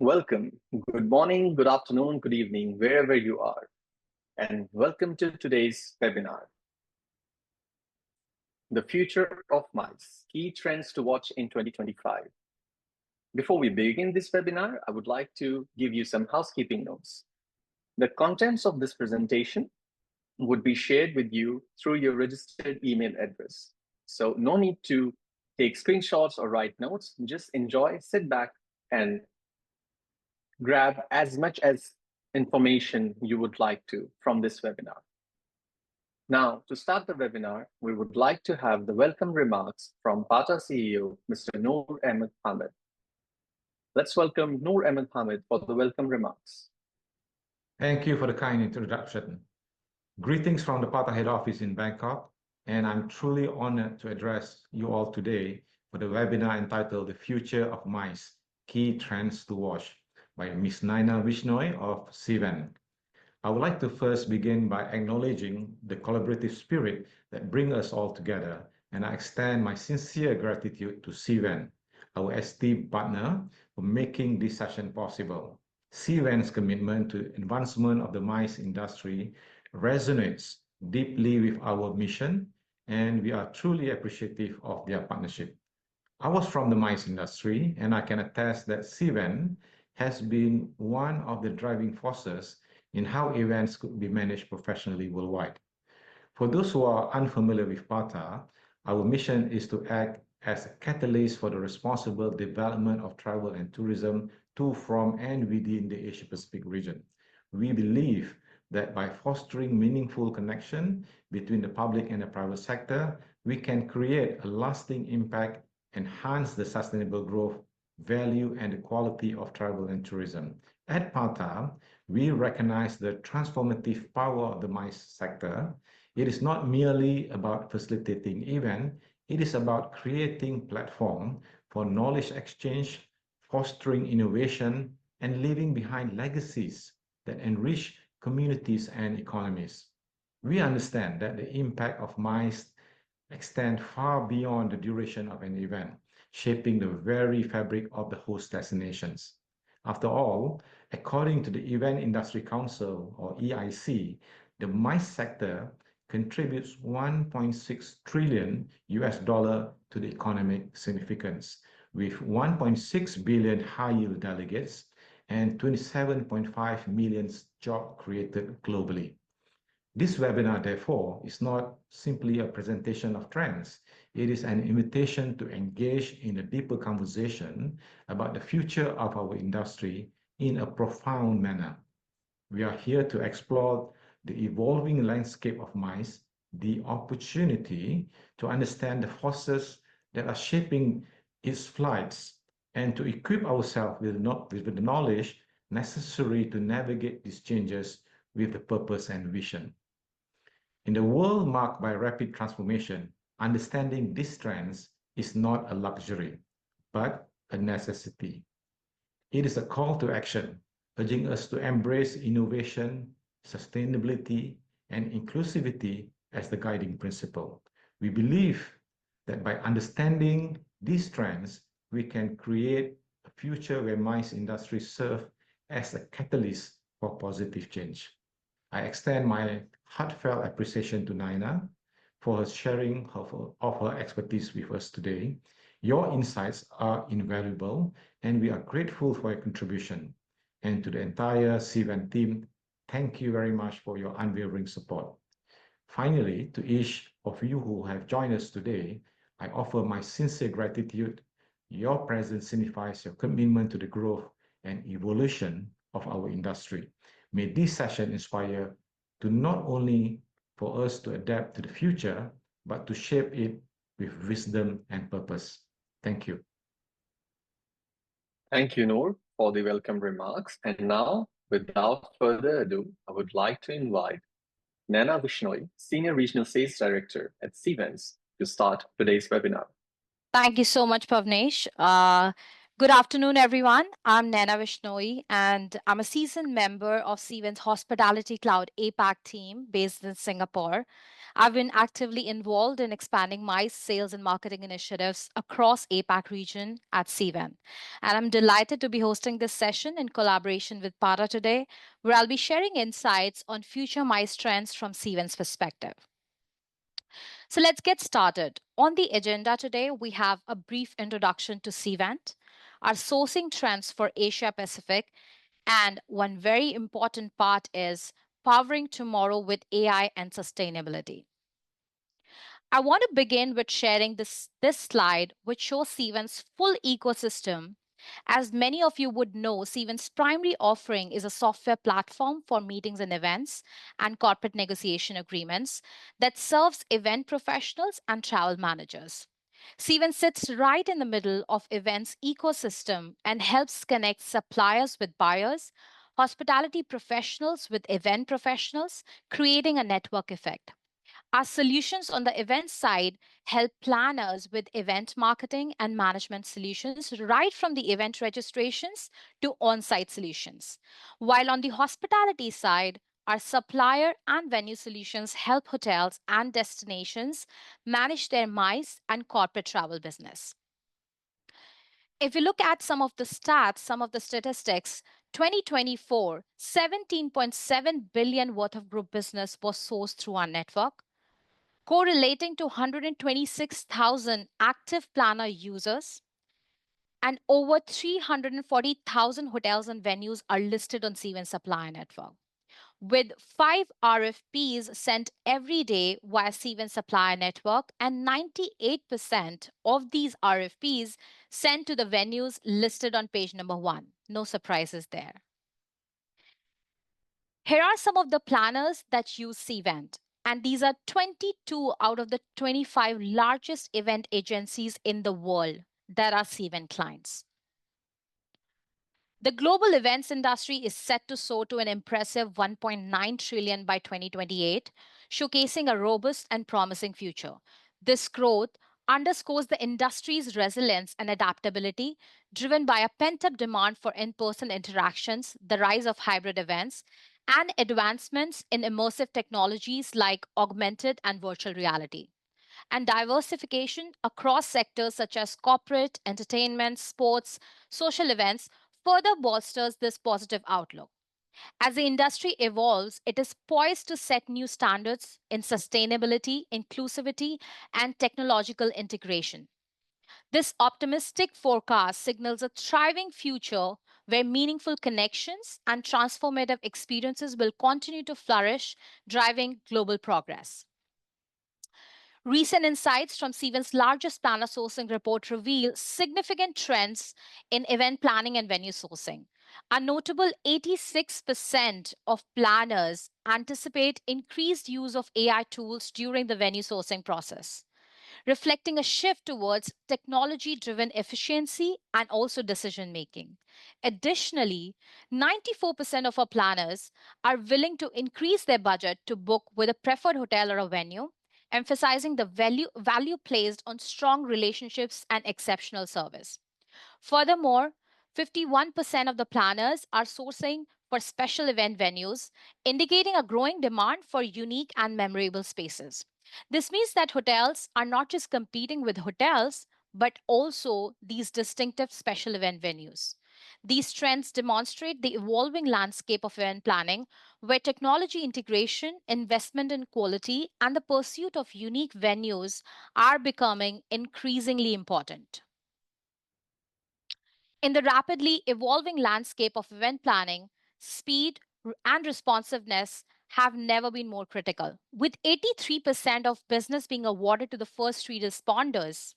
Welcome. Good morning, good afternoon, good evening, wherever you are, and welcome to today's webinar. The future of mice, key trends to watch in 2025. Before we begin this webinar, I would like to give you some housekeeping notes. The contents of this presentation would be shared with you through your registered email address. So no need to take screenshots or write notes, just enjoy, sit back, and grab as much as information you would like to from this webinar. Now, to start the webinar, we would like to have the welcome remarks from Bata CEO, Mr. Noor Ahmed Hamid. Let's welcome Noor Ahmed Hamid for the welcome remarks. Thank you for the kind introduction. Greetings from the Bata head office in Bangkok, and I'm truly honored to address you all today for the webinar entitled The Future of Mice, Key Trends to Watch by Ms. Naina Vishnoi of Cvent. I would like to first begin by acknowledging the collaborative spirit that brings us all together, and I extend my sincere gratitude to Cvent, our esteemed partner, for making this session possible. Cvent's commitment to advancement of the mice industry resonates deeply with our mission, and we are truly appreciative of their partnership. I was from the mice industry, and I can attest that Cvent has been one of the driving forces in how events could be managed professionally worldwide. For those who are unfamiliar with Bata, our mission is to act as a catalyst for the responsible development of travel and tourism to, from, and within the Asia-Pacific region. We believe that by fostering meaningful connection between the public and the private sector, we can create a lasting impact, enhance the sustainable growth, value, and the quality of travel and tourism. At Bata, we recognize the transformative power of the MICE sector. It is not merely about facilitating events, it is about creating platform for knowledge exchange, fostering innovation, and leaving behind legacies that enrich communities and economies. We understand that the impact of MICE extends far beyond the duration of an event, shaping the very fabric of the host destinations. After all, according to the Event Industry Council, or EIC, the MICE sector contributes 1.6 trillion US dollar to the economic significance, with 1.6 billion high-yield delegates and 27.5 million jobs created globally. This webinar, therefore, is not simply a presentation of trends. It is an invitation to engage in a deeper conversation about the future of our industry in a profound manner. We are here to explore the evolving landscape of MICE, the opportunity to understand the forces that are shaping its flights, and to equip ourselves with the knowledge necessary to navigate these changes with the purpose and vision. In a world marked by rapid transformation, understanding these trends is not a luxury, but a necessity. It is a call to action, urging us to embrace innovation, sustainability, and inclusivity as the guiding principle. We believe that by understanding these trends, we can create a future where MICE industry serve as a catalyst for positive change. I extend my heartfelt appreciation to Naina for her sharing of her expertise with us today. Your insights are invaluable, and we are grateful for your contribution. And to the entire Cvent team, thank you very much for your unwavering support. Finally, to each of you who have joined us today, I offer my sincere gratitude. Your presence signifies your commitment to the growth and evolution of our industry. May this session inspire to not only for us to adapt to the future, but to shape it with wisdom and purpose. Thank you. Thank you, Noor, for the welcome remarks. And now, without further ado, I would like to invite Naina Vishnoi, Senior Regional Sales Director at Cvent, to start today's webinar. Thank you so much, Pavnesh. Good afternoon, everyone. I'm Naina Vishnoi, and I'm a seasoned member of Cvent's Hospitality Cloud APAC team based in Singapore. I've been actively involved in expanding my sales and marketing initiatives across APAC region at Cvent. And I'm delighted to be hosting this session in collaboration with Para today, where I'll be sharing insights on future MICE trends from Cvent's perspective. So let's get started. On the agenda today, we have a brief introduction to Cvent, our sourcing trends for Asia Pacific, and one very important part is powering tomorrow with AI and sustainability. I want to begin with sharing this slide, which shows Cvent's full ecosystem. As many of you would know, Cvent's primary offering is a software platform for meetings and events and corporate negotiation agreements that serves event professionals and travel managers. Cvent sits right in the middle of events ecosystem and helps connect suppliers with buyers, hospitality professionals with event professionals, creating a network effect. Our solutions on the event side help planners with event marketing and management solutions, right from the event registrations to on site solutions. While on the hospitality side, our supplier and venue solutions help hotels and destinations manage their MICE and corporate travel business. If you look at some of the stats, some of the statistics, 2024, 17.7 billion worth of group business was sourced through our network, correlating to 126,000 active planner users, and over 340,000 hotels and venues are listed on Cvent Supplier Network, with 5 RFPs sent every day via Cvent Supplier Network, and 98% of these RFPs sent to the venues listed on page number 1. No surprises there. Here are some of the planners that use Cvent, and these are 22 out of the 25 largest event agencies in the world that are Cvent clients. The global events industry is set to soar to an impressive 1.9 trillion by 2028, showcasing a robust and promising future. This growth underscores the industry's resilience and adaptability, driven by a pent-up demand for in-person interactions, the rise of hybrid events, and advancements in immersive technologies like augmented and virtual reality. And diversification across sectors such as corporate, entertainment, sports, social events further bolsters this positive outlook. As the industry evolves, it is poised to set new standards in sustainability, inclusivity, and technological integration. This optimistic forecast signals a thriving future where meaningful connections and transformative experiences will continue to flourish, driving global progress. Recent insights from Cvent's largest planner sourcing report reveal significant trends in event planning and venue sourcing. A notable 86% of planners anticipate increased use of AI tools during the venue sourcing process, reflecting a shift towards technology driven efficiency and also decision making. Additionally, 94% of our planners are willing to increase their budget to book with a preferred hotel or a venue, emphasizing the value placed on strong relationships and exceptional service. Furthermore, 51% of the planners are sourcing for special event venues, indicating a growing demand for unique and memorable spaces. This means that hotels are not just competing with hotels, but also these distinctive special event venues. These trends demonstrate the evolving landscape of event planning, where technology integration, investment in quality, and the pursuit of unique venues are becoming increasingly important. In the rapidly evolving landscape of event planning, speed and responsiveness have never been more critical. With 83% of business being awarded to the first three responders,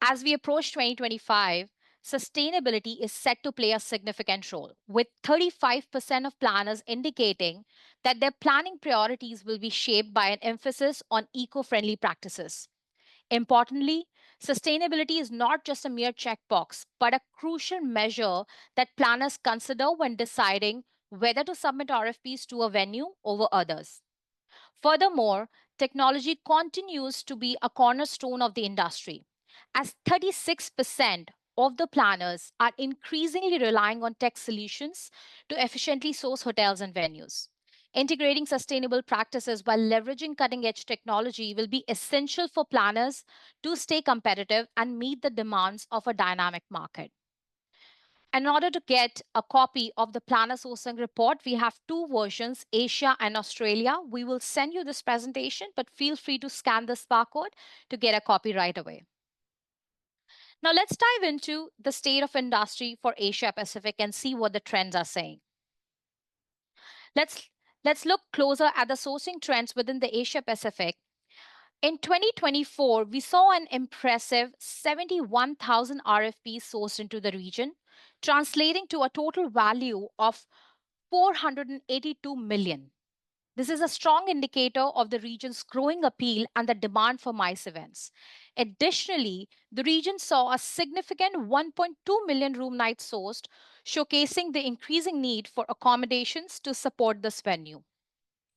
as we approach 2025, sustainability is set to play a significant role, with 35% of planners indicating that their planning priorities will be shaped by an emphasis on eco friendly practices. Importantly, sustainability is not just a mere checkbox, but a crucial measure that planners consider when deciding whether to submit RFPs to a venue over others. Furthermore, technology continues to be a cornerstone of the industry, as 36% of the planners are increasingly relying on tech solutions to efficiently source hotels and venues. Integrating sustainable practices while leveraging cutting edge technology will be essential for planners to stay competitive and meet the demands of a dynamic market. In order to get a copy of the planner sourcing report, we have two versions, Asia and Australia. We will send you this presentation, but feel free to scan this barcode to get a copy right away. Now let's dive into the state of industry for Asia Pacific and see what the trends are saying. Let's look closer at the sourcing trends within the Asia Pacific. In 2024, we saw an impressive 71,000 RFPs sourced into the region, translating to a total value of 482 million. This is a strong indicator of the region's growing appeal and the demand for MICE events. Additionally, the region saw a significant 1.2 million room nights sourced, showcasing the increasing need for accommodations to support this venue.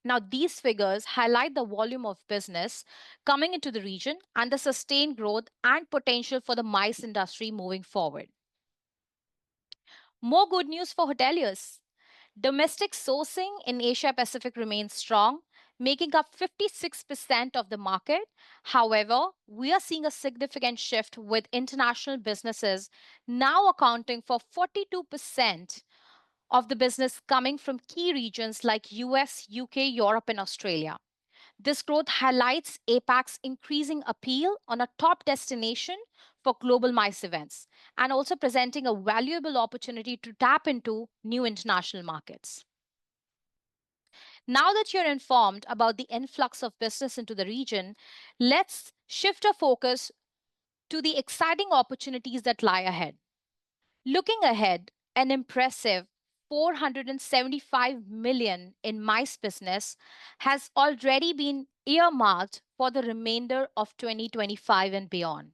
Now, these figures highlight the volume of business coming into the region and the sustained growth and potential for the MICE industry moving forward. More good news for hoteliers. Domestic sourcing in Asia Pacific remains strong, making up 56% of the market. However, we are seeing a significant shift with international businesses now accounting for 42% of the business coming from key regions like US, UK, Europe, and Australia. This growth highlights APAC's increasing appeal on a top destination for global MICE events and also presenting a valuable opportunity to tap into new international markets. Now that you're informed about the influx of business into the region, let's shift our focus to the exciting opportunities that lie ahead. Looking ahead, an impressive 475 million in MICE business has already been earmarked for the remainder of 2025 and beyond.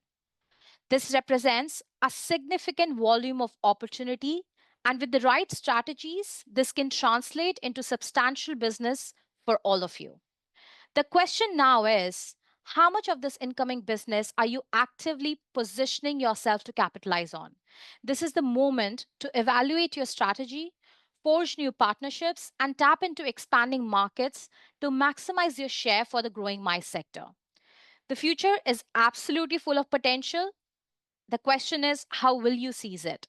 This represents a significant volume of opportunity, and with the right strategies, this can translate into substantial business for all of you. The question now is, how much of this incoming business are you actively positioning yourself to capitalize on? This is the moment to evaluate your strategy, forge new partnerships, and tap into expanding markets to maximize your share for the growing MICE sector. The future is absolutely full of potential. The question is, how will you seize it?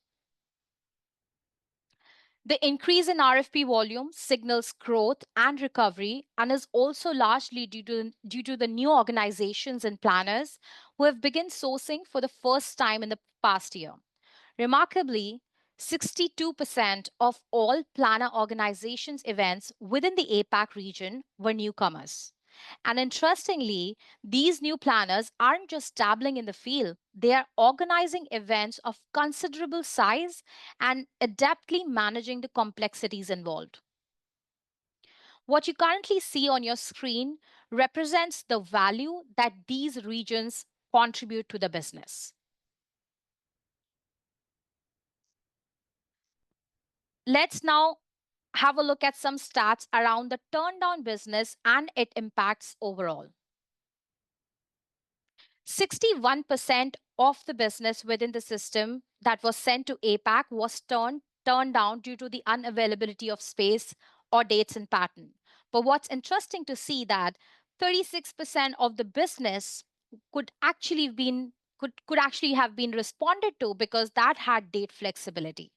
The increase in RFP volume signals growth and recovery and is also largely due to the new organizations and planners who have begun sourcing for the first time in the past year. Remarkably, 62% of all planner organizations' events within the APAC region were newcomers. And interestingly, these new planners aren't just dabbling in the field, they are organizing events of considerable size and adeptly managing the complexities involved. What you currently see on your screen represents the value that these regions contribute to the business. Let's now have a look at some stats around the turndown business and its impacts overall. 61% of the business within the system that was sent to APAC was turned down due to the unavailability of space or dates and pattern. But what's interesting to see that 36% of the business could actually have been responded to because that had date flexibility.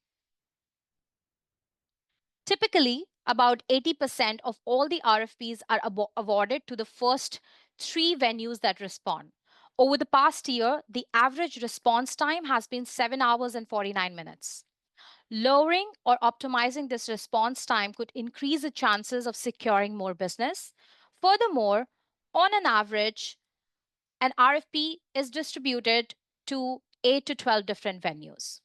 Typically, about 80% of all the RFPs are awarded to the first three venues that respond. Over the past year, the average response time has been 7 hours and 49 minutes. Lowering or optimizing this response time could increase the chances of securing more business. Furthermore, on an average, an RFP is distributed to 8 to 12 different venues.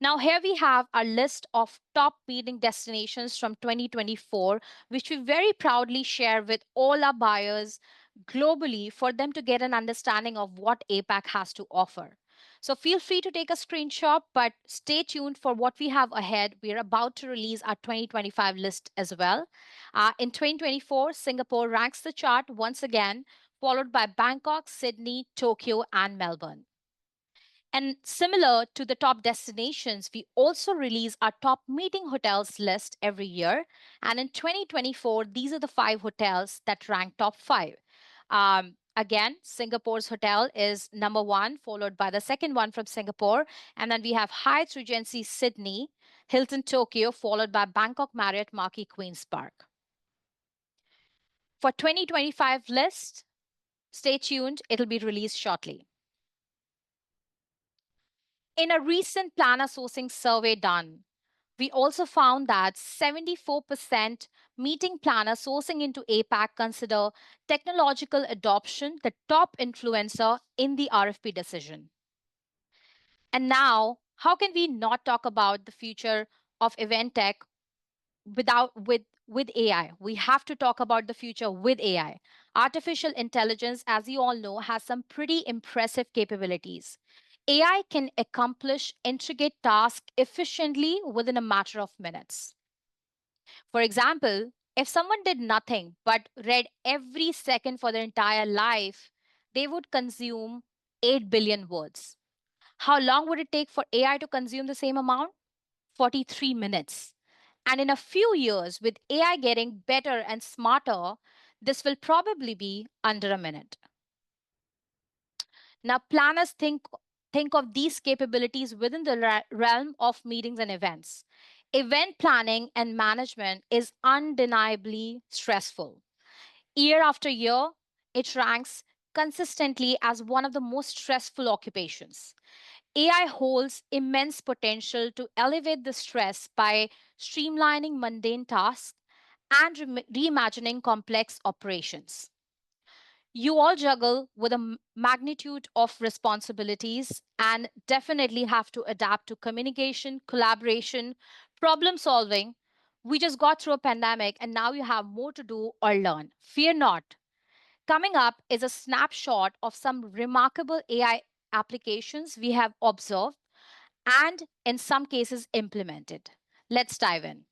Now, here we have our list of top meeting destinations from 2024, which we very proudly share with all our buyers globally for them to get an understanding of what APAC has to offer. So feel free to take a screenshot, but stay tuned for what we have ahead. We are about to release our 2025 list as well. In 2024, Singapore ranks the chart once again followed by Bangkok, Sydney, Tokyo, and Melbourne. And similar to the top destinations, we also release our top meeting hotels list every year. And in 2024, these are the 5 hotels that rank top 5. Again, Singapore's hotel is number 1, followed by the second one from Singapore. And then we have Hyatt Regency Sydney, Hilton Tokyo, followed by Bangkok Marriott Marquis Queen's Park. For 2025 list, stay tuned, it'll be released shortly. In a recent planner sourcing survey done, we also found that 74% meeting planners sourcing into APAC consider technological adoption the top influencer in the RFP decision. And now, how can we not talk about the future of event tech with AI? We have to talk about the future with AI. Artificial intelligence, as you all know, has some pretty impressive capabilities. AI can accomplish intricate tasks efficiently within a matter of minutes. For example, if someone did nothing but read every second for their entire life, they would consume 8 billion words. How long would it take for AI to consume the same amount? 43 minutes. And in a few years, with AI getting better and smarter, this will probably be under a minute. Now, planners think of these capabilities within the realm of meetings and events. Event planning and management is undeniably stressful. Year after year, it ranks consistently as one of the most stressful occupations. AI holds immense potential to elevate the stress by streamlining mundane tasks and reimagining complex operations. You all juggle with a magnitude of responsibilities and definitely have to adapt to communication, collaboration, problem solving. We just got through a pandemic and now you have more to do or learn. Fear not. Coming up is a snapshot of some remarkable AI applications we have observed and, in some cases, implemented. Let's dive in.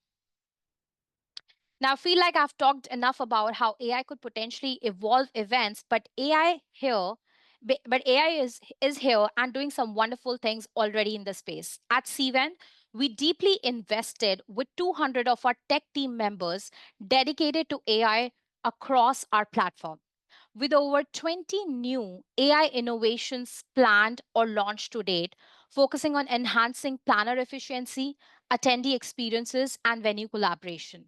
Now, I feel like I've talked enough about how AI could potentially evolve events, but AI is here and doing some wonderful things already in the space. At Cvent, we deeply invested with 200 of our tech team members dedicated to AI across our platform. With over 20 new AI innovations planned or launched to date, focusing on enhancing planner efficiency, attendee experiences, and venue collaboration.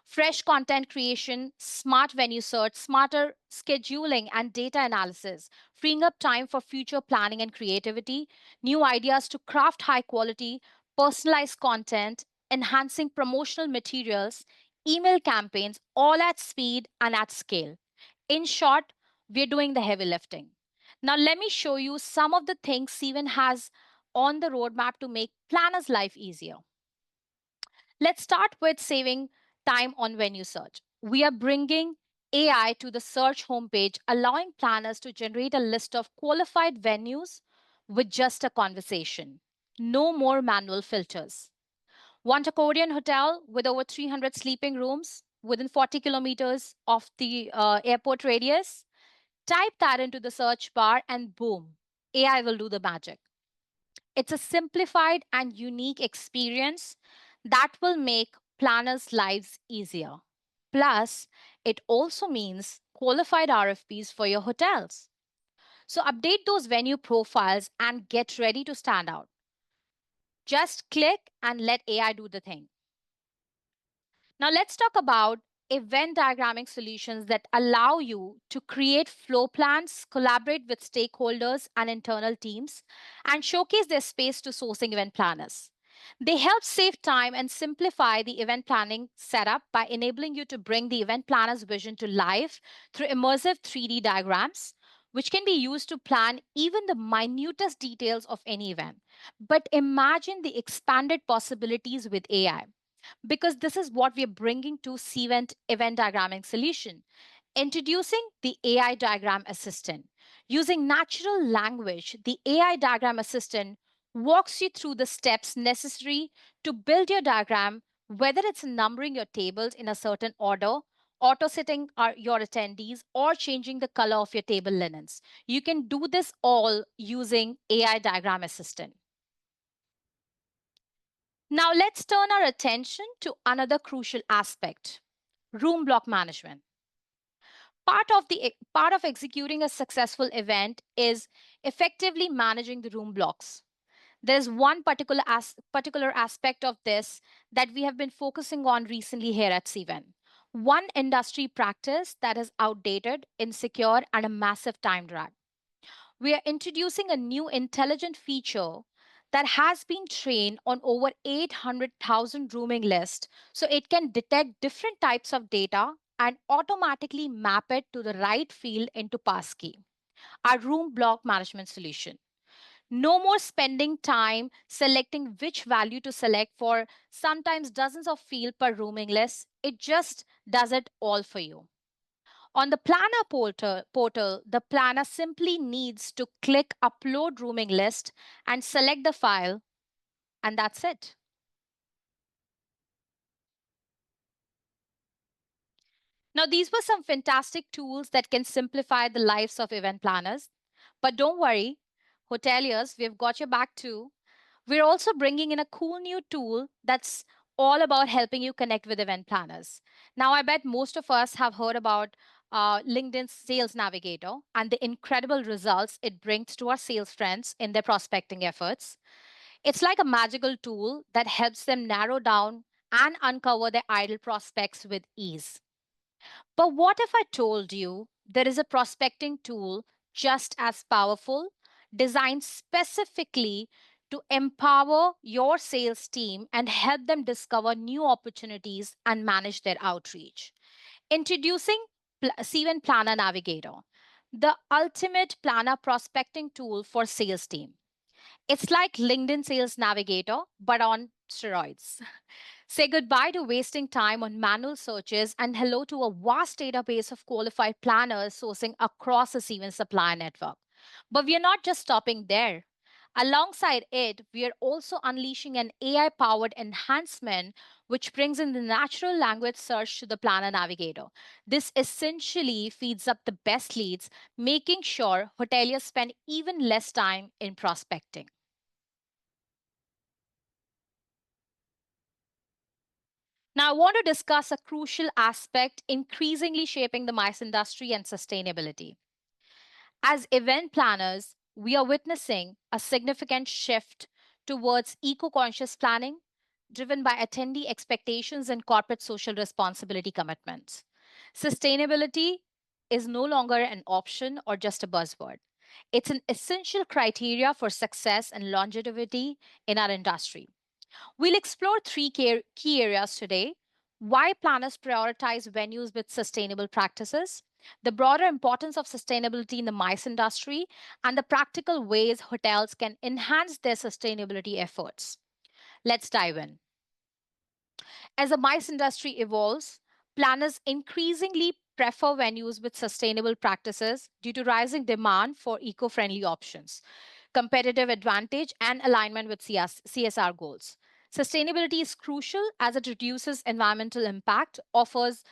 Fresh content creation, smart venue search, smarter scheduling, and data analysis, freeing up time for future planning and creativity, new ideas to craft high quality, personalized content, enhancing promotional materials, email campaigns, all at speed and at scale. In short, we're doing the heavy lifting. Now, let me show you some of the things Steven has on the roadmap to make planners' life easier. Let's start with saving time on venue search. We are bringing AI to the search homepage, allowing planners to generate a list of qualified venues with just a conversation. No more manual filters. Want a Korean hotel with over 300 sleeping rooms within 40 kilometers of the airport radius? Type that into the search bar and boom, AI will do the magic. It's a simplified and unique experience that will make planners' lives easier. Plus, it also means qualified RFPs for your hotels. So update those venue profiles and get ready to stand out. Just click and let AI do the thing. Now, let's talk about event diagramming solutions that allow you to create flow plans, collaborate with stakeholders and internal teams, and showcase their space to sourcing event planners. They help save time and simplify the event planning setup by enabling you to bring the event planner's vision to life through immersive 3D diagrams, which can be used to plan even the minutest details of any event. But imagine the expanded possibilities with AI, because this is what we're bringing to Cvent event diagramming solution. Introducing the AI diagram assistant. Using natural language, the AI diagram assistant walks you through the steps necessary to build your diagram, whether it's numbering your tables in a certain order auto sitting your attendees, or changing the color of your table linens. You can do this all using AI Diagram Assistant. Now let's turn our attention to another crucial aspect, room block management. Part of executing a successful event is effectively managing the room blocks. There's one particular aspect of this that we have been focusing on recently here at Cvent. One industry practice that is outdated, insecure, and a massive time drag. We are introducing a new intelligent feature that has been trained on over 800,000 rooming lists, so it can detect different types of data and automatically map it to the right field into passkey, our room block management solution. No more spending time selecting which value to select for sometimes dozens of fields per rooming list. It just does it all for you. On the planner portal, the planner simply needs to click upload rooming list and select the file, and that's it. Now, these were some fantastic tools that can simplify the lives of event planners. But don't worry, hoteliers, we've got your back too. We're also bringing in a cool new tool that's all about helping you connect with event planners. Now, I bet most of us have heard about LinkedIn's Sales Navigator and the incredible results it brings to our sales friends in their prospecting efforts. It's like a magical tool that helps them narrow down and uncover their idle prospects with ease. But what if I told you there is a prospecting tool just as powerful, designed specifically to empower your sales team and help them discover new opportunities and manage their outreach? Introducing Cvent Planner Navigator, the ultimate planner prospecting tool for sales team. It's like LinkedIn Sales Navigator, but on steroids. Say goodbye to wasting time on manual searches and hello to a vast database of qualified planners sourcing across the Cvent supplier network. But we are not just stopping there. Alongside it, we are also unleashing an AI powered enhancement which brings in the natural language search to the Planner Navigator. This essentially feeds up the best leads, making sure hoteliers spend even less time in prospecting. Now, I want to discuss a crucial aspect increasingly shaping the MICE industry and sustainability. As event planners, we are witnessing a significant shift towards eco conscious planning driven by attendee expectations and corporate social responsibility commitments. Sustainability is no longer an option or just a buzzword. It's an essential criteria for success and longevity in our industry. We'll explore three key areas today: why planners prioritize venues with sustainable practices, the broader importance of sustainability in the MICE industry, and the practical ways hotels can enhance their sustainability efforts. Let's dive in. As the MICE industry evolves, planners increasingly prefer venues with sustainable practices due to rising demand for eco friendly options, competitive advantage, and alignment with CSR goals. Sustainability is crucial as it reduces environmental impact, offers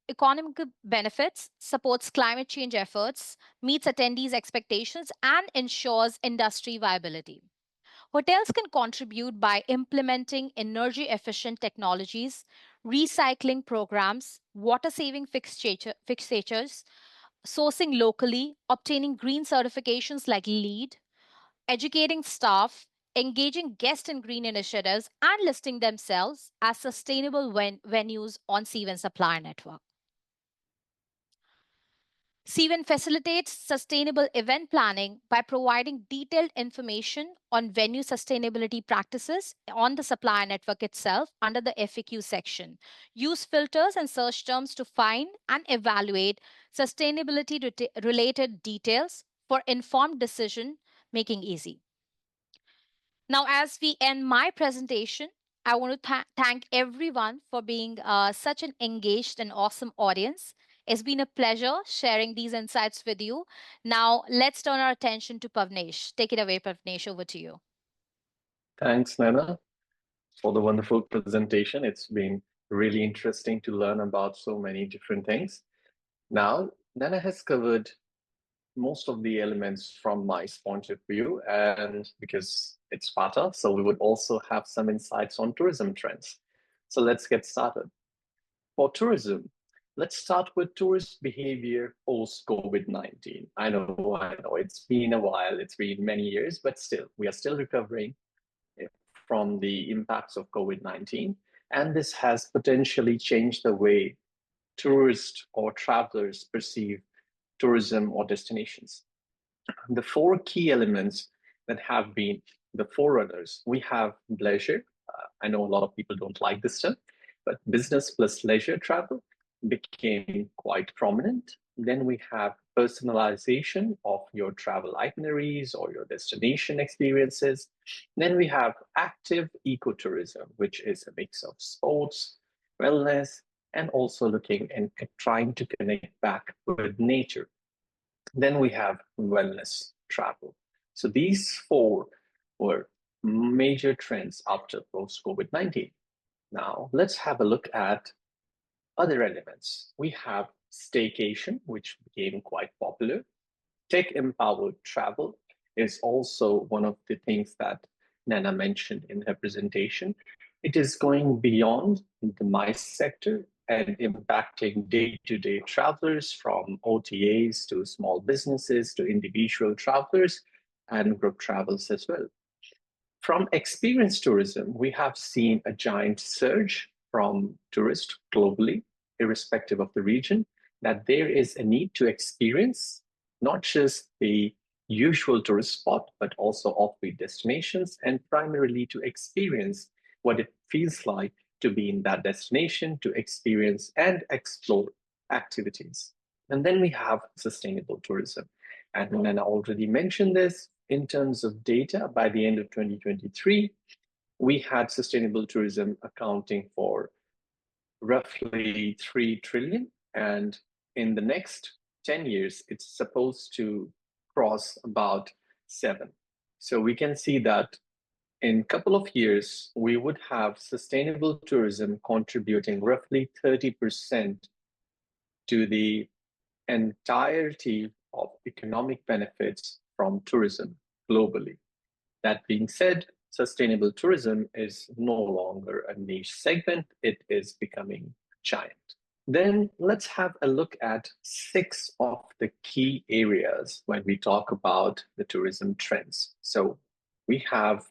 economic benefits, supports climate change efforts, meets attendees' expectations, and ensures industry viability. Hotels can contribute by implementing energy efficient technologies, recycling programs, water saving fixtures, sourcing locally, obtaining green certifications like LEED, educating staff, engaging guests in green initiatives, and listing themselves as sustainable venues on Cvent Supplier Network. Cvent facilitates sustainable event planning by providing detailed information on venue sustainability practices on the supplier network itself under the FAQ section. Use filters and search terms to find and evaluate sustainability related details for informed decision making easy. Now, as we end my presentation, I want to thank everyone for being such an engaged and awesome audience. It's been a pleasure sharing these insights with you. Now, let's turn our attention to Pavnesh. Take it away, Pavnesh, over to you. Thanks, Naina, for the wonderful presentation. It's been really interesting to learn about so many different things. Now, Nana has covered most of the elements from my point of view, and because it's Sparta, so we would also have some insights on tourism trends. So let's get started. For tourism, let's start with tourist behavior post-COVID-19. I know, it's been a while, it's been many years, but still, we are still recovering from the impacts of COVID-19. And this has potentially changed the way tourists or travelers perceive tourism or destinations. The four key elements that have been the forerunners, we have leisure. I know a lot of people don't like this term, but business plus leisure travel became quite prominent. Then we have personalization of your travel itineraries or your destination experiences. Then we have active ecotourism, which is a mix of sports, wellness, and also looking and trying to connect back with nature. Then we have wellness travel. So these four were major trends after post-COVID-19. Now let's have a look at other elements. We have staycation, which became quite popular. Tech-empowered travel is also one of the things that Nana mentioned in her presentation. It is going beyond the MICE sector and impacting day-to-day travelers, from OTAs to small businesses to individual travelers and group travels as well. From experience tourism, we have seen a giant surge from tourists globally, irrespective of the region, that there is a need to experience not just the usual tourist spot, but also offbeat destinations, and primarily to experience what it feels like to be in that destination, to experience and explore activities. And then we have sustainable tourism. And Nana already mentioned this. In terms of data, by the end of 2023, we had sustainable tourism accounting for roughly 3 trillion. And in the next 10 years, it's supposed to cross about 7. So we can see that in a couple of years, we would have sustainable tourism contributing roughly 30% to the entirety of economic benefits from tourism globally. That being said, sustainable tourism is no longer a niche segment, it is becoming giant. Then let's have a look at 6 of the key areas when we talk about the tourism trends. So we have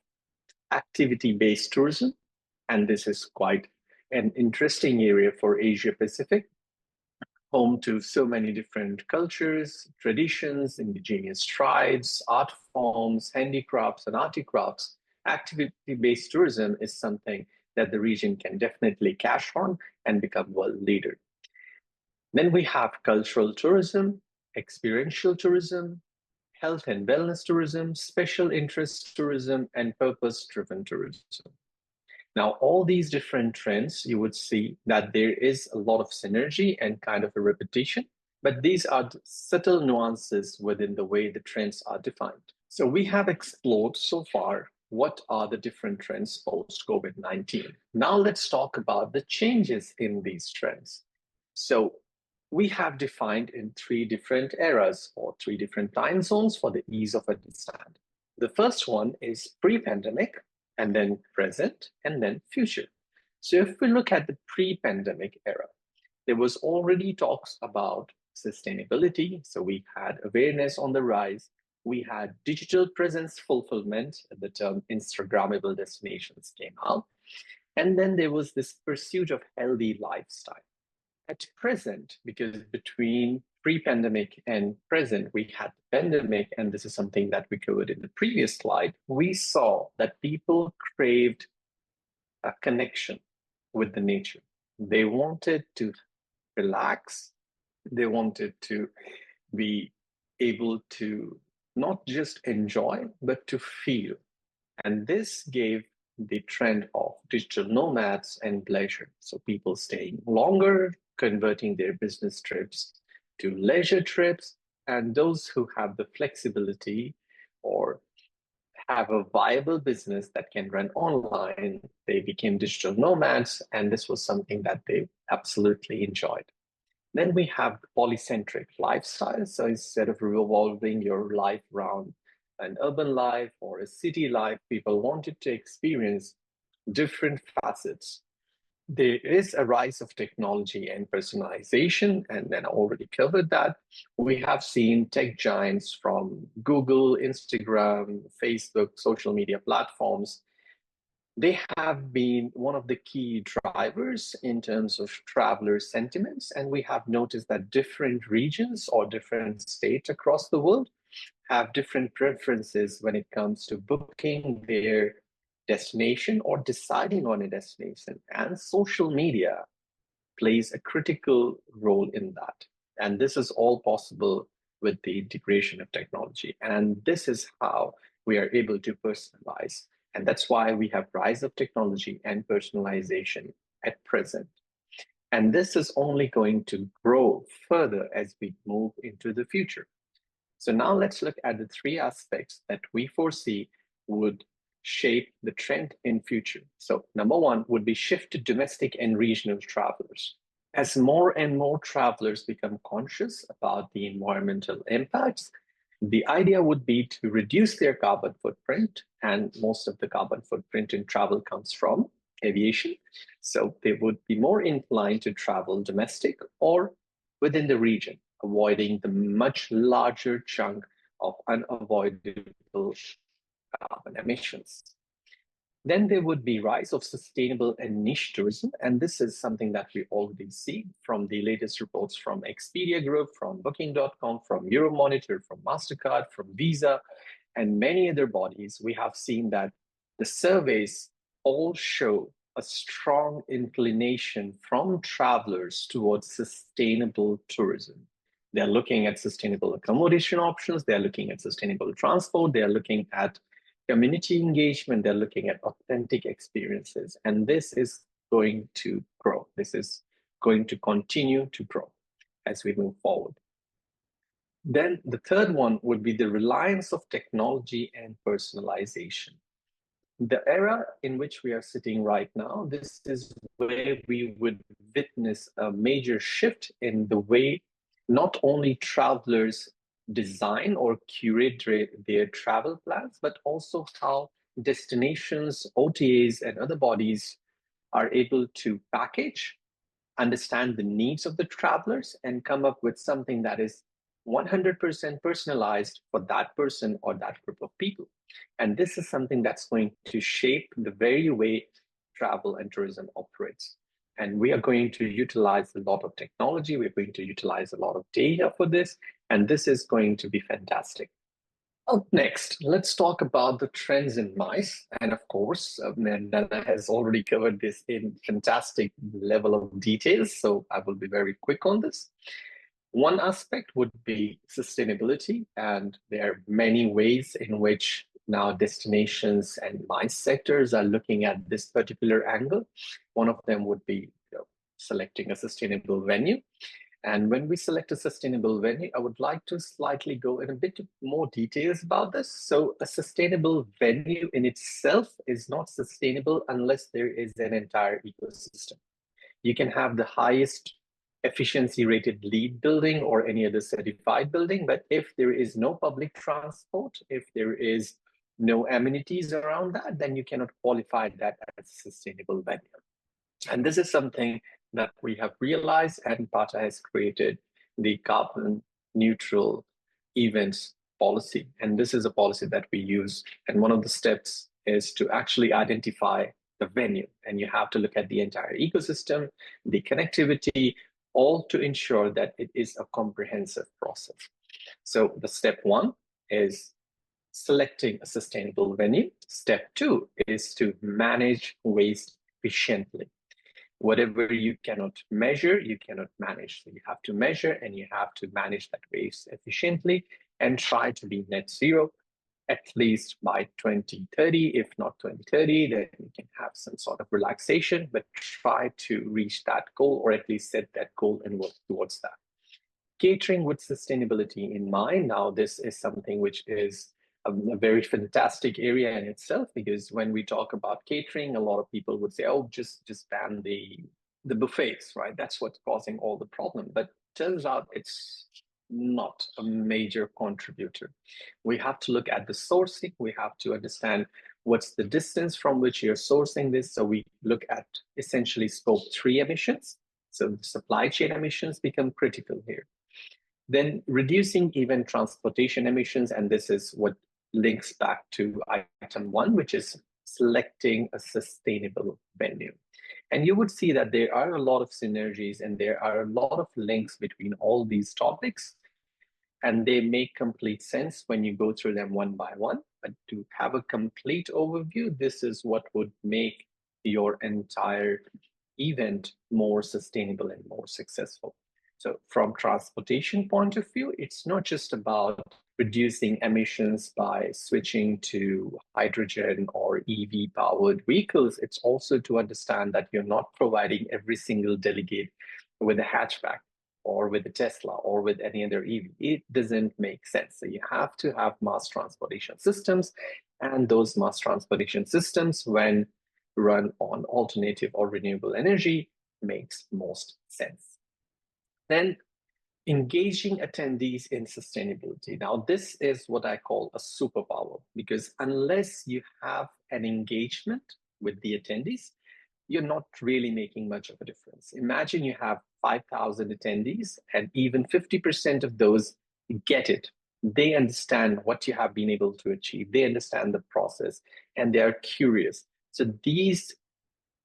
activity-based tourism, and this is quite an interesting area for Asia Pacific, home to so many different cultures, traditions, indigenous tribes, art forms, handicrafts, and articrafts. Activity-based tourism is something that the region can definitely cash on and become world leader. Then we have cultural tourism, experiential tourism, health and wellness tourism, special interest tourism, and purpose-driven tourism. Now, all these different trends, you would see that there is a lot of synergy and kind of a repetition, but these are subtle nuances within the way the trends are defined. So we have explored so far what are the different trends post-COVID-19. Now let's talk about the changes in these trends. So we have defined in 3 different eras or 3 different time zones for the ease of understanding. The first one is pre-pandemic, and then present, and then future. So if we look at the pre-pandemic era, there was already talks about sustainability. So we had awareness on the rise. We had digital presence fulfillment. The term Instagrammable destinations came out. And then there was this pursuit of healthy lifestyle. At present, because between pre-pandemic and present, we had the pandemic, and this is something that we covered in the previous slide, we saw that people craved a connection with the nature. They wanted to relax. They wanted to be able to not just enjoy, but to feel. And this gave the trend of digital nomads and leisure. So people staying longer, converting their business trips to leisure trips, and those who have the flexibility or have a viable business that can run online. They became digital nomads, and this was something that they absolutely enjoyed. Then we have the polycentric lifestyle. So instead of revolving your life around an urban life or a city life, people wanted to experience different facets. There is a rise of technology and personalization, and then I already covered that. We have seen tech giants from Google, Instagram, Facebook, social media platforms. They have been one of the key drivers in terms of traveler sentiments, and we have noticed that different regions or different states across the world have different preferences when it comes to booking their destination or deciding on a destination. And social media plays a critical role in that. And this is all possible with the integration of technology. And this is how we are able to personalize. And that's why we have rise of technology and personalization at present. And this is only going to grow further as we move into the future. So now let's look at the three aspects that we foresee would shape the trend in future. So number one would be shift to domestic and regional travelers. As more and more travelers become conscious about the environmental impacts, the idea would be to reduce their carbon footprint, and most of the carbon footprint in travel comes from aviation. So they would be more inclined to travel domestic or within the region, avoiding the much larger chunk of unavoidable carbon emissions. Then there would be rise of sustainable and niche tourism. And this is something that we already see from the latest reports from Expedia Group, from Booking.com, from Euromonitor, from MasterCard, from Visa, and many other bodies. We have seen that the surveys all show a strong inclination from travelers towards sustainable tourism. They're looking at sustainable accommodation options. They're looking at sustainable transport. They're looking at community engagement. They're looking at authentic experiences. And this is going to grow. This is going to continue to grow as we move forward. Then the third one would be the reliance of technology and personalization. The era in which we are sitting right now, this is where we would witness a major shift in the way not only travelers design or curate their travel plans, but also how destinations, OTAs, and other bodies are able to package, understand the needs of the travelers, and come up with something that is 100% personalized for that person or that group of people. And this is something that's going to shape the very way travel and tourism operates. And we are going to utilize a lot of technology. We're going to utilize a lot of data for this. And this is going to be fantastic. Up next, let's talk about the trends in MICE. And of course, Naina has already covered this in fantastic level of details. So I will be very quick on this. One aspect would be sustainability. And there are many ways in which now destinations and MICE sectors are looking at this particular angle. One of them would be selecting a sustainable venue. And when we select a sustainable venue, I would like to slightly go in a bit more details about this. So a sustainable venue in itself is not sustainable unless there is an entire ecosystem. You can have the highest efficiency rated LEED building or any other certified building, but if there is no public transport, if there is no amenities around that, then you cannot qualify that as a sustainable venue. And this is something that we have realized, and PATA has created the carbon neutral events policy. And this is a policy that we use. And one of the steps is to actually identify the venue. And you have to look at the entire ecosystem, the connectivity, all to ensure that it is a comprehensive process. So the step one is selecting a sustainable venue. Step two is to manage waste efficiently. Whatever you cannot measure, you cannot manage. So you have to measure and you have to manage that waste efficiently and try to be net zero at least by 2030. If not 2030, then you can have some sort of relaxation, but try to reach that goal or at least set that goal and work towards that. Catering with sustainability in mind. Now, this is something which is a very fantastic area in itself, because when we talk about catering, a lot of people would say, oh, just ban the buffets, right? That's what's causing all the problem. But turns out it's not a major contributor. We have to look at the sourcing. We have to understand what's the distance from which you're sourcing this. So we look at essentially scope 3 emissions. So the supply chain emissions become critical here. Then reducing even transportation emissions, and this is what links back to item 1, which is selecting a sustainable venue. And you would see that there are a lot of synergies and there are a lot of links between all these topics, and they make complete sense when you go through them one by one. But to have a complete overview, this is what would make your entire event more sustainable and more successful. So from transportation point of view, it's not just about reducing emissions by switching to hydrogen or EV powered vehicles. It's also to understand that you're not providing every single delegate with a hatchback or with a Tesla or with any other EV. It doesn't make sense. So you have to have mass transportation systems, and those mass transportation systems, when run on alternative or renewable energy, makes most sense. Then engaging attendees in sustainability. Now, this is what I call a superpower, because unless you have an engagement with the attendees, you're not really making much of a difference. Imagine you have 5,000 attendees and even 50% of those get it. They understand what you have been able to achieve. They understand the process and they are curious. So these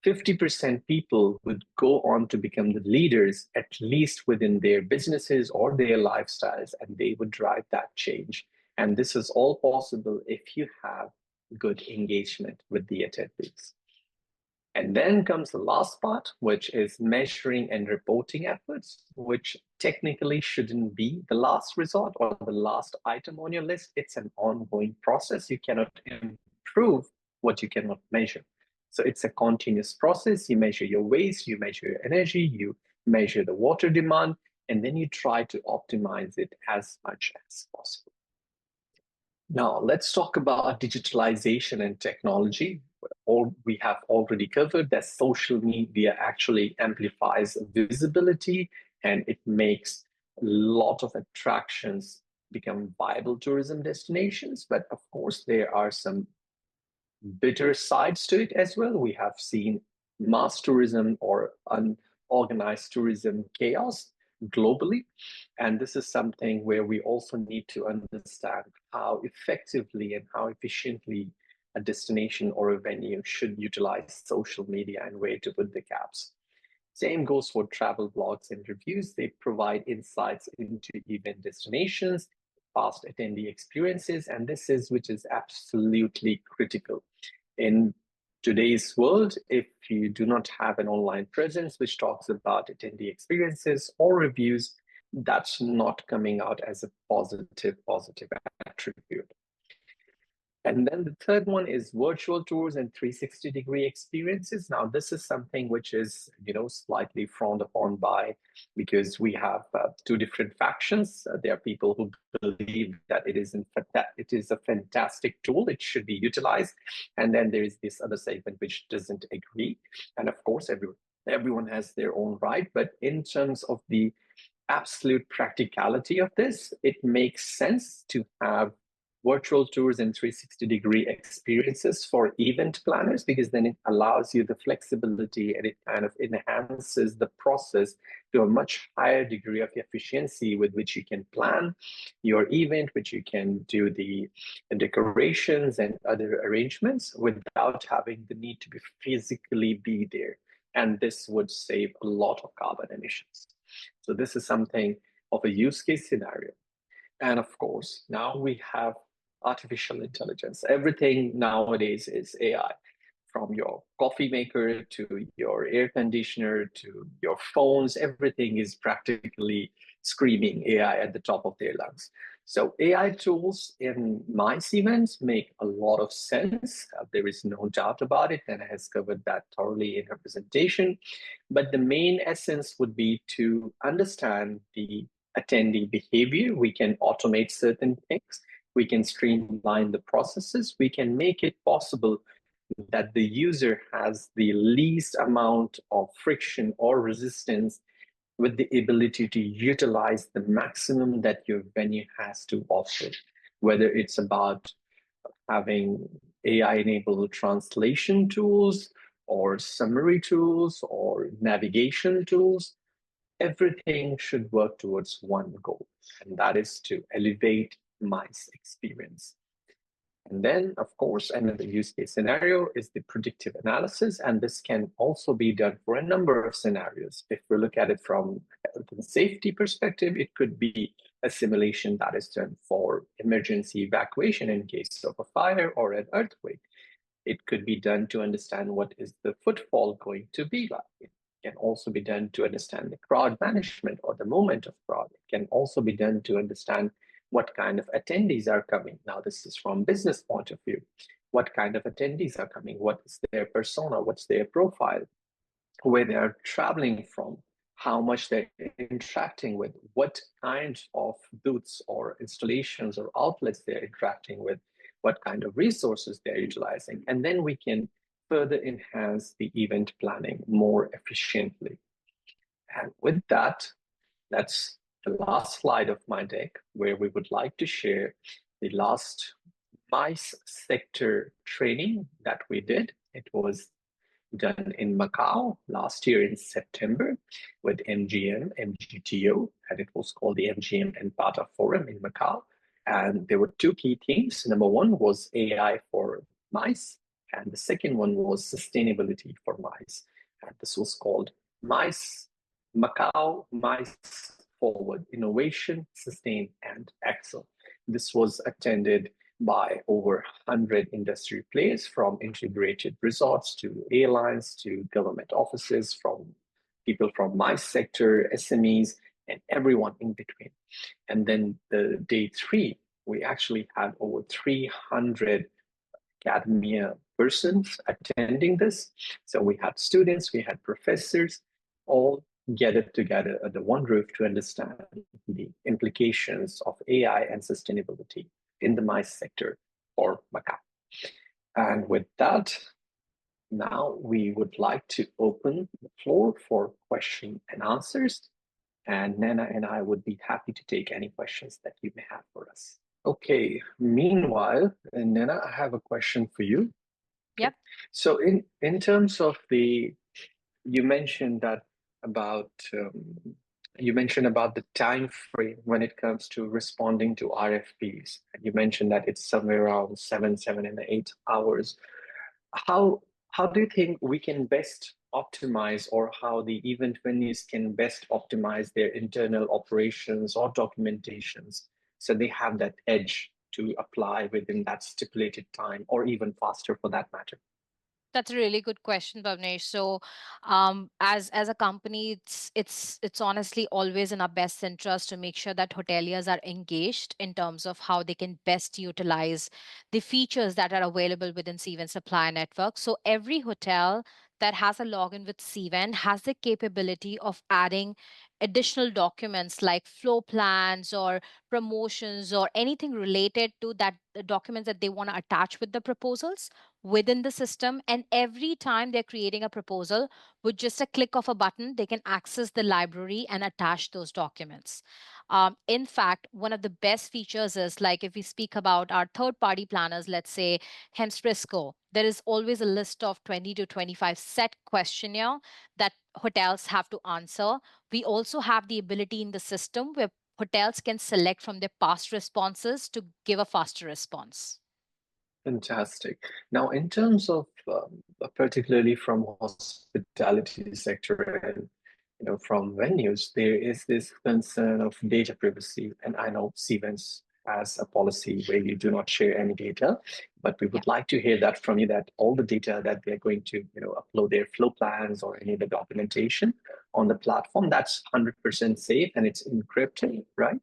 50% people would go on to become the leaders, at least within their businesses or their lifestyles, and they would drive that change. And this is all possible if you have good engagement with the attendees. And then comes the last part, which is measuring and reporting efforts, which technically shouldn't be the last resort or the last item on your list. It's an ongoing process. You cannot improve what you cannot measure. So it's a continuous process. You measure your waste, you measure your energy, you measure the water demand, and then you try to optimize it as much as possible. Now, let's talk about digitalization and technology. We have already covered that social media actually amplifies visibility, and it makes a lot of attractions become viable tourism destinations. But of course, there are some bitter sides to it as well. We have seen mass tourism or unorganized tourism chaos globally. And this is something where we also need to understand how effectively and how efficiently a destination or a venue should utilize social media and where to put the gaps. Same goes for travel blogs and reviews. They provide insights into event destinations, past attendee experiences, and this is which is absolutely critical. In today's world, if you do not have an online presence which talks about attendee experiences or reviews, that's not coming out as a positive attribute. And then the third one is virtual tours and 360-degree experiences. Now, this is something which is, slightly frowned upon by, because we have two different factions. There are people who believe that it is a fantastic tool. It should be utilized. And then there is this other segment which doesn't agree. And of course, everyone has their own right. But in terms of the absolute practicality of this, it makes sense to have virtual tours and 360-degree experiences for event planners, because then it allows you the flexibility and it kind of enhances the process to a much higher degree of efficiency with which you can plan your event, which you can do the decorations and other arrangements without having the need to physically be there. And this would save a lot of carbon emissions. So this is something of a use case scenario. And of course, now we have artificial intelligence. Everything nowadays is AI, from your coffee maker to your air conditioner to your phones. Everything is practically screaming AI at the top of their lungs. So AI tools in my Cvent make a lot of sense. There is no doubt about it, and I has covered that thoroughly in her presentation. But the main essence would be to understand the attendee behavior. We can automate certain things. we can streamline the processes, we can make it possible that the user has the least amount of friction or resistance with the ability to utilize the maximum that your venue has to offer, whether it's about having AI-enabled translation tools or summary tools or navigation tools. Everything should work towards one goal, and that is to elevate MICE experience. And then, of course, another use case scenario is the predictive analysis, and this can also be done for a number of scenarios. If we look at it from health and safety perspective, it could be a simulation that is done for emergency evacuation in case of a fire or an earthquake. It could be done to understand what is the footfall going to be like. It can also be done to understand the crowd management or the movement of crowd. It can also be done to understand what kind of attendees are coming. Now, this is from business point of view. What kind of attendees are coming? What is their persona? What's their profile? Where they are traveling from? How much they're interacting with? What kinds of booths or installations or outlets they're interacting with? What kind of resources they're utilizing? And then we can further enhance the event planning more efficiently. And with that, that's the last slide of my deck, where we would like to share the last MICE sector training that we did. It was done in Macau last year in September with MGM, MGTO, and it was called the MGM and PATA Forum in Macau. And there were two key themes. Number one was AI for MICE, and the second one was sustainability for MICE. And this was called MICE Macau MICE Forward: Innovation, Sustain, and Excel. This was attended by over 100 industry players, from integrated resorts to airlines to government offices, from people from my sector, SMEs, and everyone in between. And then the day three, we actually had over 300 academia persons attending this. So we had students, we had professors, all gathered together under one roof to understand the implications of AI and sustainability in the MICE sector for Macau. And with that, now we would like to open the floor for question and answers. And Nana and I would be happy to take any questions that you may have for us. Okay, meanwhile, Nana, I have a question for you. Yep. So in terms of the, you mentioned that about the time frame when it comes to responding to RFPs. You mentioned that it's somewhere around 7 and 8 hours. How do you think we can best optimize, or how the event venues can best optimize their internal operations or documentations so they have that edge to apply within that stipulated time, or even faster for that matter? That's a really good question, Pavnesh. So, as a company, it's honestly always in our best interest to make sure that hoteliers are engaged in terms of how they can best utilize the features that are available within Cvent Supply Network. So every hotel that has a login with Cvent has the capability of adding additional documents like flow plans or promotions or anything related to that, the documents that they want to attach with the proposals within the system. And every time they're creating a proposal, with just a click of a button, they can access the library and attach those documents. In fact, one of the best features is, like, if we speak about our third party planners, let's say Hemsbriscoe, there is always a list of 20 to 25 set questionnaire that hotels have to answer. We also have the ability in the system where hotels can select from their past responses to give a faster response. Fantastic. Now, in terms of particularly from hospitality sector and from venues, there is this concern of data privacy, and I know Cvent has a policy where you do not share any data, but we would like to hear that from you, that all the data that they're going to upload, their flow plans or any of the documentation on the platform, that's 100% safe and it's encrypted, right?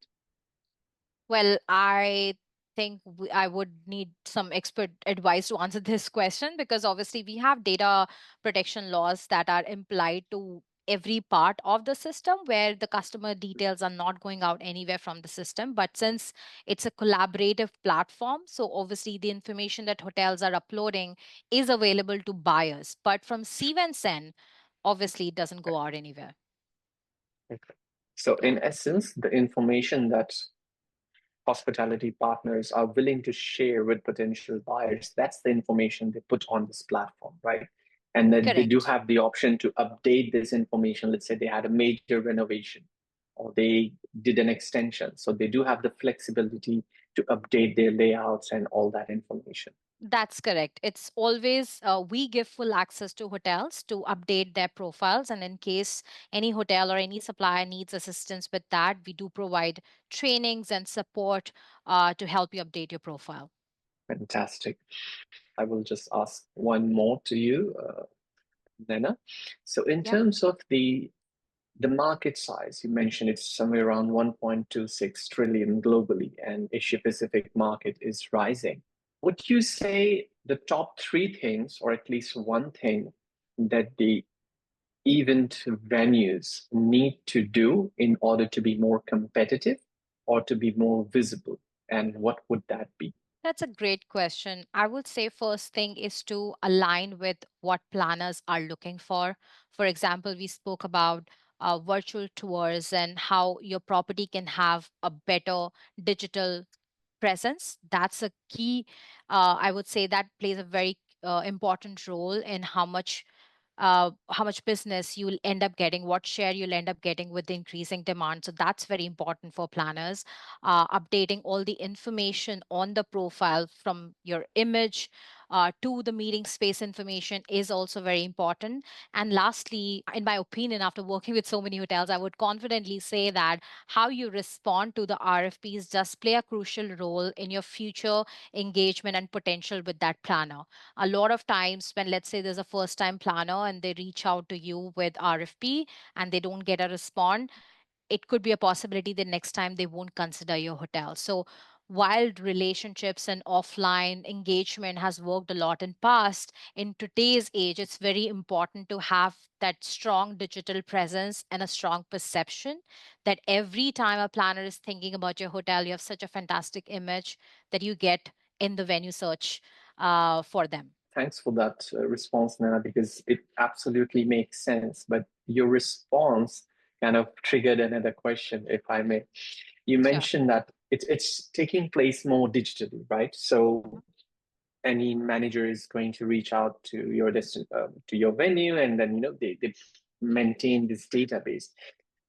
Well, I think I would need some expert advice to answer this question, because obviously we have data protection laws that are implied to every part of the system where the customer details are not going out anywhere from the system. But since it's a collaborative platform, so obviously the information that hotels are uploading is available to buyers. But from Cvent's end, obviously it doesn't go out anywhere. Okay. So Yeah. in essence, the information that hospitality partners are willing to share with potential buyers, that's the information they put on this platform, right? And then they do Correct. have the option to update this information. Let's say they had a major renovation or they did an extension. So they do have the flexibility to update their layouts and all that information. That's correct. It's always, we give full access to hotels to update their profiles. And in case any hotel or any supplier needs assistance with that, we do provide trainings and support to help you update your profile. Fantastic. I will just ask one more to you, Naina. So in Yeah. terms of the market size, you mentioned it's somewhere around 1.26 trillion globally, and Asia Pacific market is rising. Would you say the top three things, or at least one thing, that the event venues need to do in order to be more competitive or to be more visible? And what would that be? That's a great question. I would say first thing is to align with what planners are looking for. For example, we spoke about virtual tours and how your property can have a better digital presence. That's a key. I would say that plays a very important role in how much business you'll end up getting, what share you'll end up getting with the increasing demand. So that's very important for planners. Updating all the information on the profile from your image to the meeting space information is also very important. And lastly, in my opinion, after working with so many hotels, I would confidently say that how you respond to the RFPs does play a crucial role in your future engagement and potential with that planner. A lot of times when, let's say, there's a first time planner and they reach out to you with RFP and they don't get a response, it could be a possibility that next time they won't consider your hotel. So while relationships and offline engagement has worked a lot in past, in today's age it's very important to have that strong digital presence and a strong perception that every time a planner is thinking about your hotel, you have such a fantastic image that you get in the venue search for them. Thanks for that response, Nana, because it absolutely makes sense. But your response kind of triggered another question, if I may. You Sure. mentioned that it's taking place more digitally, right? So any manager is going to reach out to your to your venue, and then they maintain this database.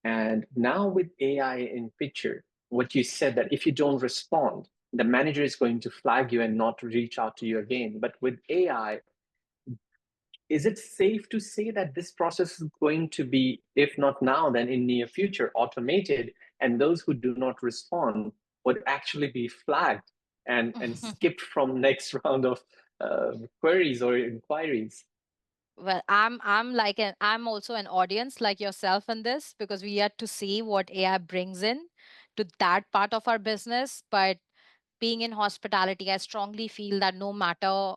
And now with AI in picture, what you said that if you don't respond, the manager is going to flag you and not reach out to you again. But with AI, is it safe to say that this process is going to be, if not now, then in near future, automated, and those who do not respond would actually be flagged and skipped from next round of queries or inquiries? Well, I'm also an audience like yourself in this because we yet to see what AI brings in to that part of our business. But being in hospitality, I strongly feel that no matter,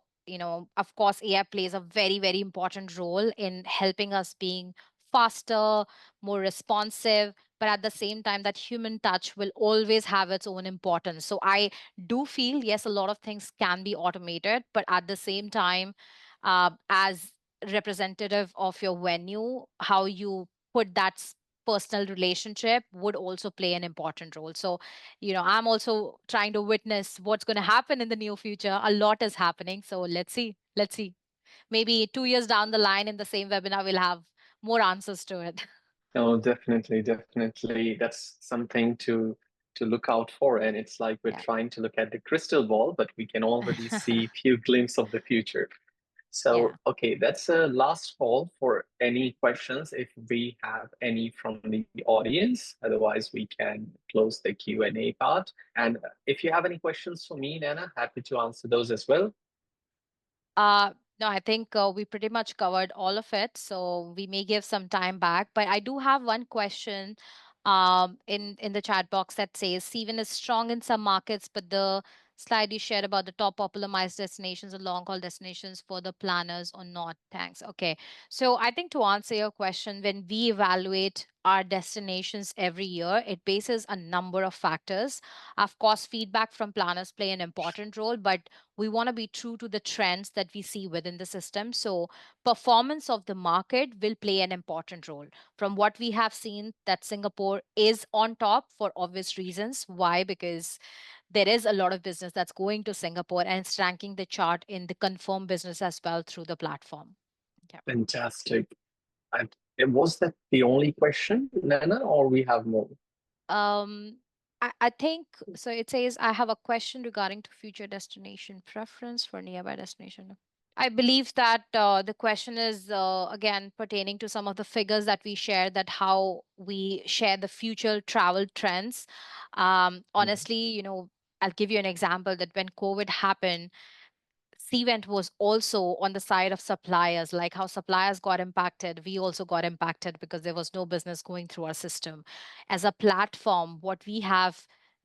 of course, AI plays a very, very important role in helping us being faster, more responsive, but at the same time, that human touch will always have its own importance. So I do feel, yes, a lot of things can be automated, but at the same time, as representative of your venue, how you put that personal relationship would also play an important role. So, I'm also trying to witness what's going to happen in the near future. A lot is happening. So let's see. Let's see. Maybe 2 years down the line in the same webinar, we'll have more answers to it. No, definitely, definitely. That's something to look out for. And it's like we're Yeah. trying to look at the crystal ball, but we can already see few glimpses of the future. Yeah. So, okay, that's a last call for any questions if we have any from the audience. Otherwise, we can close the Q&A part. And if you have any questions for me, Nana, happy to answer those as well. Uh, no, I think we pretty much covered all of it. So we may give some time back. But I do have one question in the chat box that says Steven is strong in some markets, but the slide you shared about the top popular MICE destinations or long haul destinations for the planners or not? Thanks. Okay. So I think to answer your question, when we evaluate our destinations every year, it bases a number of factors. Of course, feedback from planners play an important role, but we want to be true to the trends that we see within the system. So performance of the market will play an important role. From what we have seen, that Singapore is on top for obvious reasons. Why? Because there is a lot of business that's going to Singapore and it's ranking the chart in the confirmed business as well through the platform. Yeah. Fantastic. And was that the only question, Nana, or we have more? I think so. It says, I have a question regarding to future destination preference for nearby destination. I believe that the question is again pertaining to some of the figures that we share, that how we share the future travel trends. Honestly, I'll give you an example that when COVID happened, Cvent was also on the side of suppliers, like how suppliers got impacted. We also got impacted because there was no business going through our system. As a platform, what we have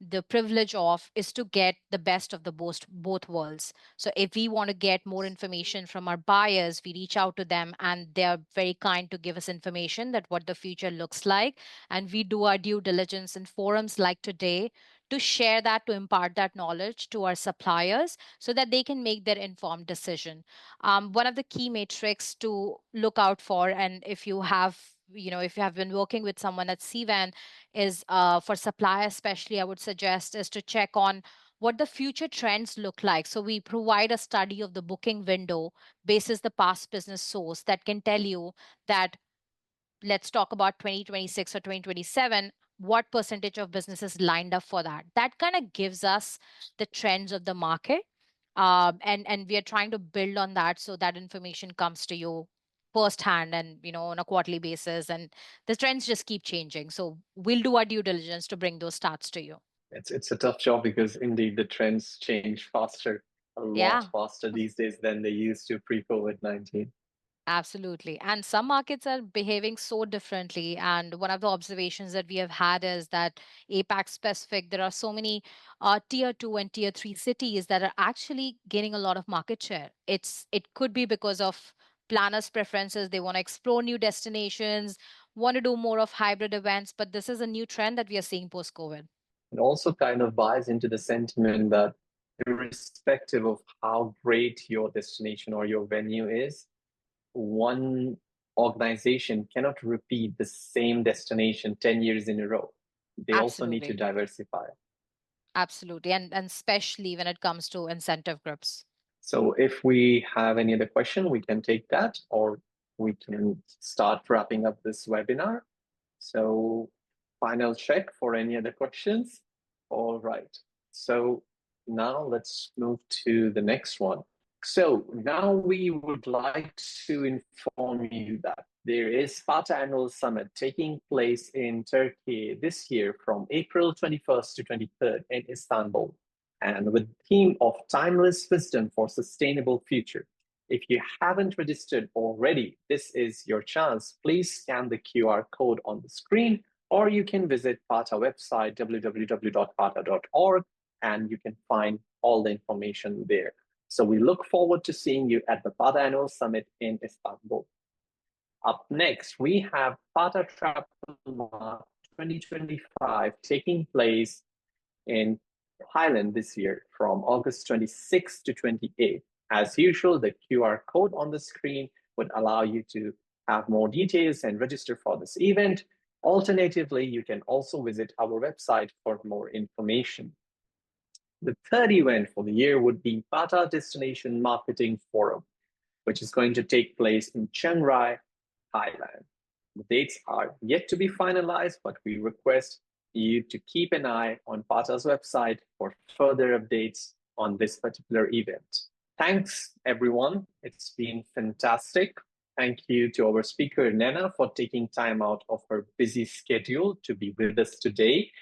the privilege of is to get the best of the both worlds. So if we want to get more information from our buyers, we reach out to them and they're very kind to give us information that what the future looks like. And we do our due diligence in forums like today to share that, to impart that knowledge to our suppliers so that they can make their informed decision. One of the key metrics to look out for, and if you have if you have been working with someone at Cvent, is for suppliers especially, I would suggest is to check on what the future trends look like. So we provide a study of the booking window basis the past business source that can tell you that, let's talk about 2026 or 2027, what percentage of businesses lined up for that. That kind of gives us the trends of the market. And we are trying to build on that so that information comes to you firsthand and on a quarterly basis, and the trends just keep changing. So we'll do our due diligence to bring those stats to you. It's a tough job because indeed the trends change faster, a Yeah. lot faster these days than they used to pre-COVID-19. Absolutely. And some markets are behaving so differently. And one of the observations that we have had is that APAC specific, there are so many tier two and tier three cities that are actually gaining a lot of market share. It could be because of planners' preferences. They want to explore new destinations, want to do more of hybrid events. But this is a new trend that we are seeing post-COVID. It also kind of buys into the sentiment that irrespective of how great your destination or your venue is, one organization cannot repeat the same destination 10 years in a row. They also need to Absolutely. diversify. Absolutely. And especially when it comes to incentive groups. So if we have any other question, we can take that, or we can start wrapping up this webinar. So final check for any other questions. All right. So now let's move to the next one. So now we would like to inform you that there is Sparta Annual Summit taking place in Turkey this year from April 21st to 23rd in Istanbul, and with the theme of Timeless Wisdom for Sustainable Future. If you haven't registered already, this is your chance. Please scan the QR code on the screen, or you can visit PATA website, www.pata.org, and you can find all the information there. So we look forward to seeing you at the PATA Annual Summit in Istanbul. Up next, we have PATA Travel 2025 taking place in Thailand this year from August 26th to 28th. As usual, the QR code on the screen would allow you to have more details and register for this event. Alternatively, you can also visit our website for more information. The third event for the year would be PATA Destination Marketing Forum, which is going to take place in Chiang Rai, Thailand. The dates are yet to be finalized, but we request you to keep an eye on PATA's website for further updates on this particular event. Thanks, everyone. It's been fantastic. Thank you to our speaker, Naina, for taking time out of her busy schedule to be with us today.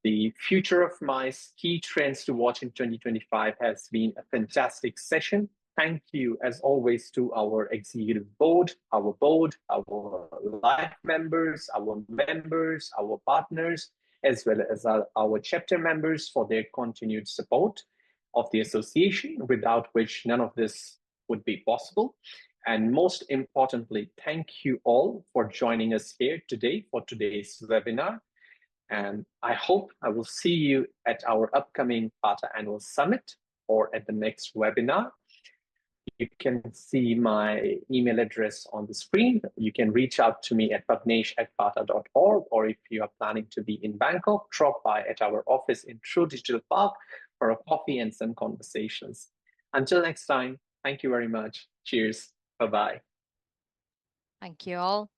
The Future of MICE Key Trends to Watch in 2025 has been a fantastic session. Thank you, as always, to our executive board, our life members, our partners, as well as our chapter members for their continued support. of the association, without which none of this would be possible. And most importantly, thank you all for joining us here today for today's webinar. And I hope I will see you at our upcoming PATA Annual Summit or at the next webinar. You can see my email address on the screen. You can reach out to me at pavnesh@pata.org, or if you are planning to be in Bangkok, drop by at our office in True Digital Park for a coffee and some conversations. Until next time, thank you very much. Cheers. Bye-bye. Thank you all.